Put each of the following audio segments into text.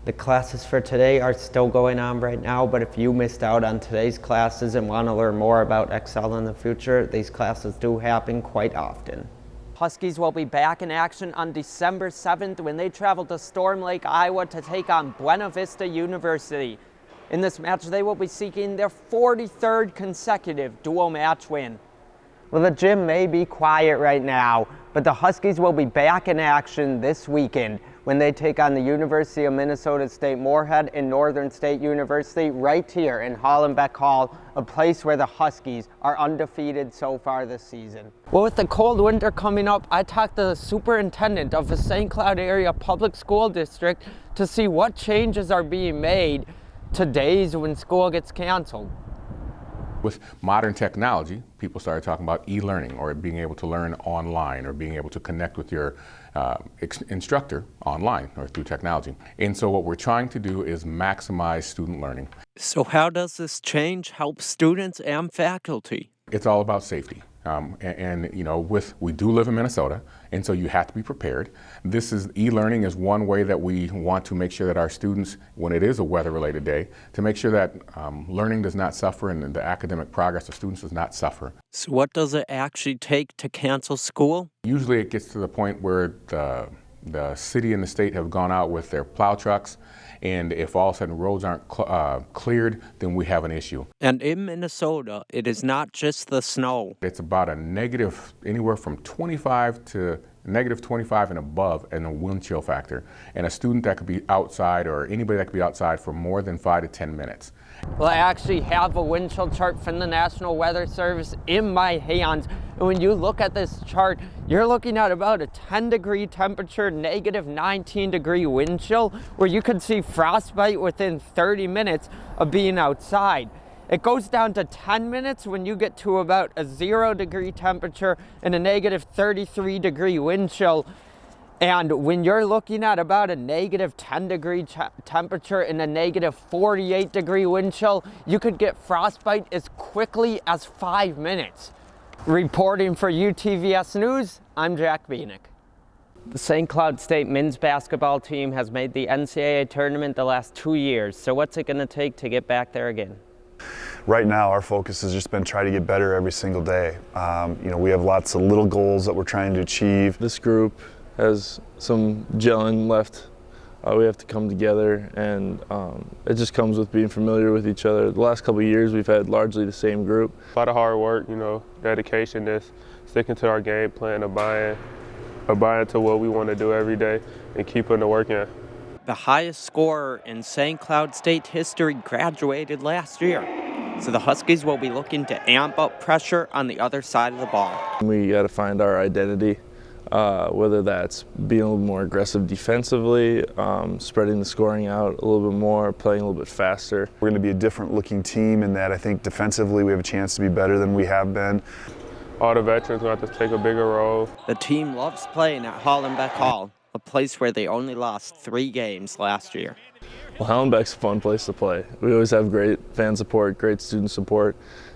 The classes for today are still going on right now, but if you missed out on today's classes and want to learn more about Excel in the future, these classes do happen quite often. Huskies will be back in action on December 7th when they travel to Storm Lake, Iowa to take on Buena Vista University. In this match, they will be seeking their 43rd consecutive dual match win. Well, the gym may be quiet right now, but the Huskies will be back in action this weekend when they take on the University of Minnesota State Moorhead and Northern State University right here in Hollenbeck Hall, a place where the Huskies are undefeated so far this season. Well, with the cold winter coming up, I talked to the superintendent of the St. Cloud Area Public School District to see what changes are being made to days when school gets canceled. With modern technology, people started talking about e-learning, or being able to learn online, or being able to connect with your instructor online or through technology. And so what we're trying to do is maximize student learning. So how does this change help students and faculty? It's all about safety. And you know, we do live in Minnesota, and so you have to be prepared. E-learning is one way that we want to make sure that our students, when it is a weather-related day, to make sure that learning does not suffer and the academic progress of students does not suffer. So what does it actually take to cancel school? Usually it gets to the point where the city and the state have gone out with their plow trucks, and if all of a sudden roads aren't cleared, then we have an issue. And in Minnesota, it is not just the snow. It's about a negative, anywhere from 25 to -25 and above in a wind chill factor. And a student that could be outside, or anybody that could be outside for more than 5 to 10 minutes. Well, I actually have a wind chill chart from the National Weather Service in my hands. And when you look at this chart, you're looking at about a 10-degree temperature, -19-degree wind chill, where you could see frostbite within 30 minutes of being outside. It goes down to 10 minutes when you get to about a 0-degree temperature and a -33-degree wind chill. And when you're looking at about a -10-degree temperature and a -48-degree wind chill, you could get frostbite as quickly as 5 minutes. Reporting for UTVS News, I'm Jack Bienick. The St. Cloud State men's basketball team has made the NCAA tournament the last 2 years. So what's it going to take to get back there again? Right now, our focus has just been try to get better every single day. We have lots of little goals that we're trying to achieve. This group has some gelling left. We have to come together, and it just comes with being familiar with each other. The last couple of years, we've had largely the same group. A lot of hard work, dedication, just sticking to our game plan, abiding to what we want to do every day, and keep putting the work in. The highest scorer in St. Cloud State history graduated last year. So the Huskies will be looking to amp up pressure on the other side of the ball. We got to find our identity, whether that's being a little more aggressive defensively, spreading the scoring out a little bit more, playing a little bit faster. We're going to be a different looking team in that I think defensively we have a chance to be better than we have been. All the veterans will have to take a bigger role. The team loves playing at Hollenbeck Hall, a place where they only lost 3 games last year. Well, Hollenbeck's a fun place to play. We always have great fan support, great student support,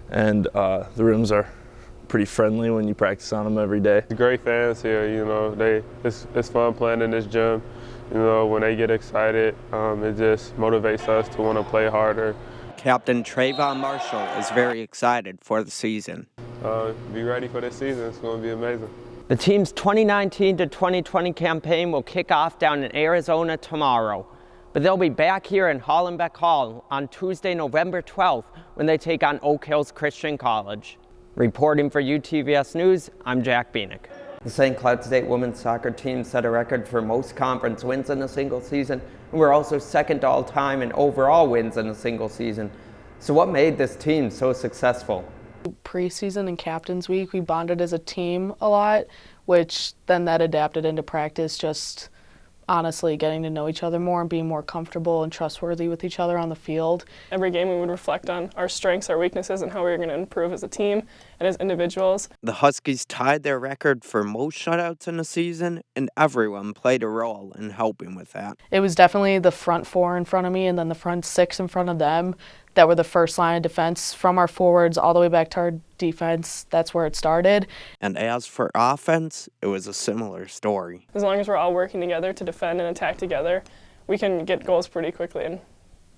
and the rooms are pretty friendly when you practice on them every day. Great fans here, it's fun playing in this gym. When they get excited, it just motivates us to want to play harder. Captain Trayvon Marshall is very excited for the season. Be ready for this season. It's going to be amazing. The team's 2019 to 2020 campaign will kick off down in Arizona tomorrow. But they'll be back here in Hollenbeck Hall on Tuesday, November 12th, when they take on Oak Hills Christian College. Reporting for UTVS News, I'm Jack Bienick. The St. Cloud State women's soccer team set a record for most conference wins in a single season, and we're also second all-time in overall wins in a single season. So what made this team so successful? Preseason and Captain's Week, we bonded as a team a lot, which then that adapted into practice, just honestly getting to know each other more and being more comfortable and trustworthy with each other on the field. Every game we would reflect on our strengths, our weaknesses, and how we were going to improve as a team and as individuals. The Huskies tied their record for most shutouts in a season, and everyone played a role in helping with that. It was definitely the front 4 in front of me and then the front 6 in front of them that were the first line of defense, from our forwards all the way back to our defense. That's where it started. And as for offense, it was a similar story. As long as we're all working together to defend and attack together, we can get goals pretty quickly and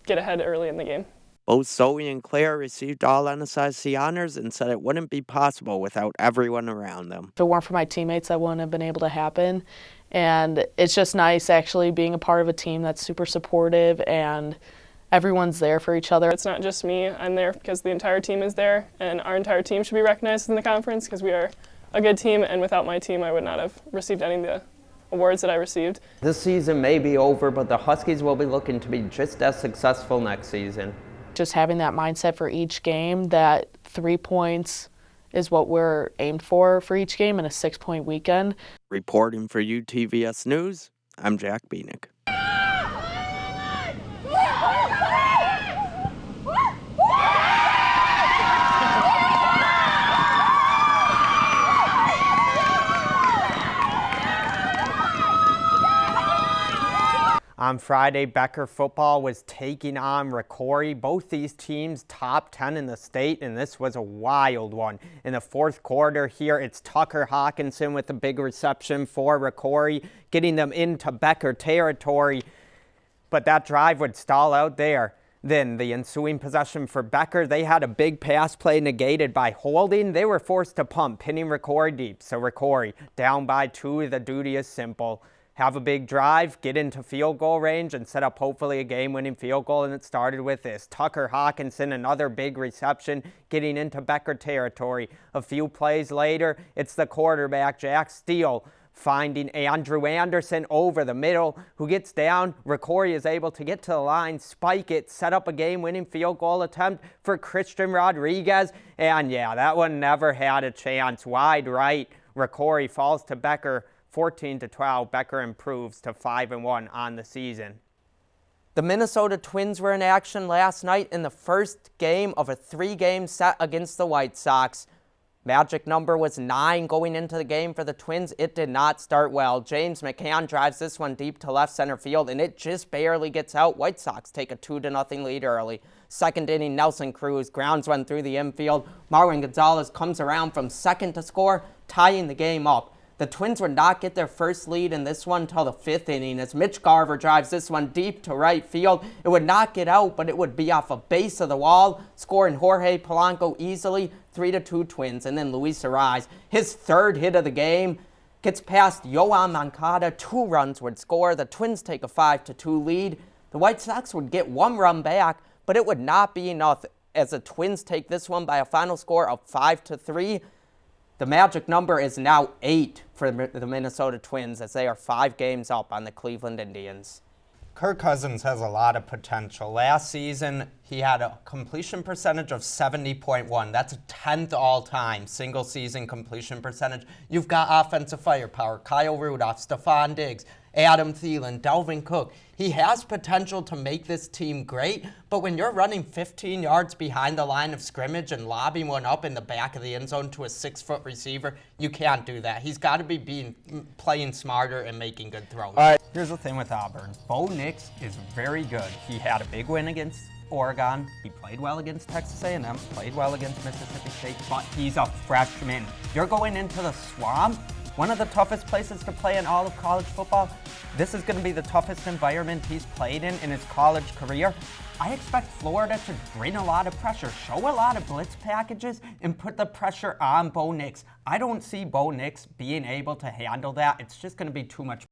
get ahead early in the game. Both Zoe and Claire received all NSIC honors and said it wouldn't be possible without everyone around them. If it weren't for my teammates, that wouldn't have been able to happen. And it's just nice actually being a part of a team that's super supportive and everyone's there for each other. It's not just me. I'm there because the entire team is there, and our entire team should be recognized in the conference because we are a good team, and without my team, I would not have received any of the awards that I received. This season may be over, but the Huskies will be looking to be just as successful next season. Just having that mindset for each game that 3 points is what we're aimed for each game in a 6-point weekend. Reporting for UTVS News, I'm Jack Beanick. On Friday, Becker football was taking on Rocori. Both these teams top 10 in the state, and this was a wild one. In the fourth quarter here, it's Tucker Hawkinson with a big reception for Rocori, getting them into Becker territory. But that drive would stall out there. Then the ensuing possession for Becker, they had a big pass play negated by holding. They were forced to pump, pinning Rocori deep. So Rocori down by 2, the duty is simple. Have a big drive, get into field goal range, and set up hopefully a game-winning field goal, and it started with this. Tucker Hawkinson, another big reception, getting into Becker territory. A few plays later, it's the quarterback, Jack Steele, finding Andrew Anderson over the middle, who gets down. Rocori is able to get to the line, spike it, set up a game-winning field goal attempt for Christian Rodriguez, and yeah, that one never had a chance. Wide right, Rocori falls to Becker, 14-12, Becker improves to 5-1 on the season. The Minnesota Twins were in action last night in the first game of a 3-game set against the White Sox. Magic number was 9 going into the game for the Twins. It did not start well. James McCann drives this one deep to left center field, and it just barely gets out. White Sox take a 2-0 lead early. Second inning, Nelson Cruz grounds one through the infield. Marwin Gonzalez comes around from second to score, tying the game up. The Twins would not get their first lead in this one until the 5th inning as Mitch Garver drives this one deep to right field. It would not get out, but it would be off a base of the wall, scoring Jorge Polanco easily, 3-2 Twins. And then Luis Arraez, his third hit of the game, gets past Yoan Moncada. 2 runs would score. The Twins take a 5-2 lead. The White Sox would get 1 run back, but it would not be enough as the Twins take this one by a final score of 5-3. The magic number is now 8 for the Minnesota Twins as they are 5 games up on the Cleveland Indians. Kirk Cousins has a lot of potential. Last season, he had a completion percentage of 70.1. That's a 10th all-time single-season completion percentage. You've got offensive firepower, Kyle Rudolph, Stephon Diggs, Adam Thielen, Dalvin Cook. He has potential to make this team great, but when you're running 15 yards behind the line of scrimmage and lobbing one up in the back of the end zone to a 6-foot receiver, you can't do that. He's got to be playing smarter and making good throws. All right. Here's the thing with Auburn. Bo Nix is very good. He had a big win against Oregon. He played well against Texas A&M, played well against Mississippi State, but he's a freshman. You're going into the swamp, one of the toughest places to play in all of college football. This is going to be the toughest environment he's played in his college career. I expect Florida to bring a lot of pressure, show a lot of blitz packages, and put the pressure on Bo Nix. I don't see Bo Nix being able to handle that. It's just going to be too much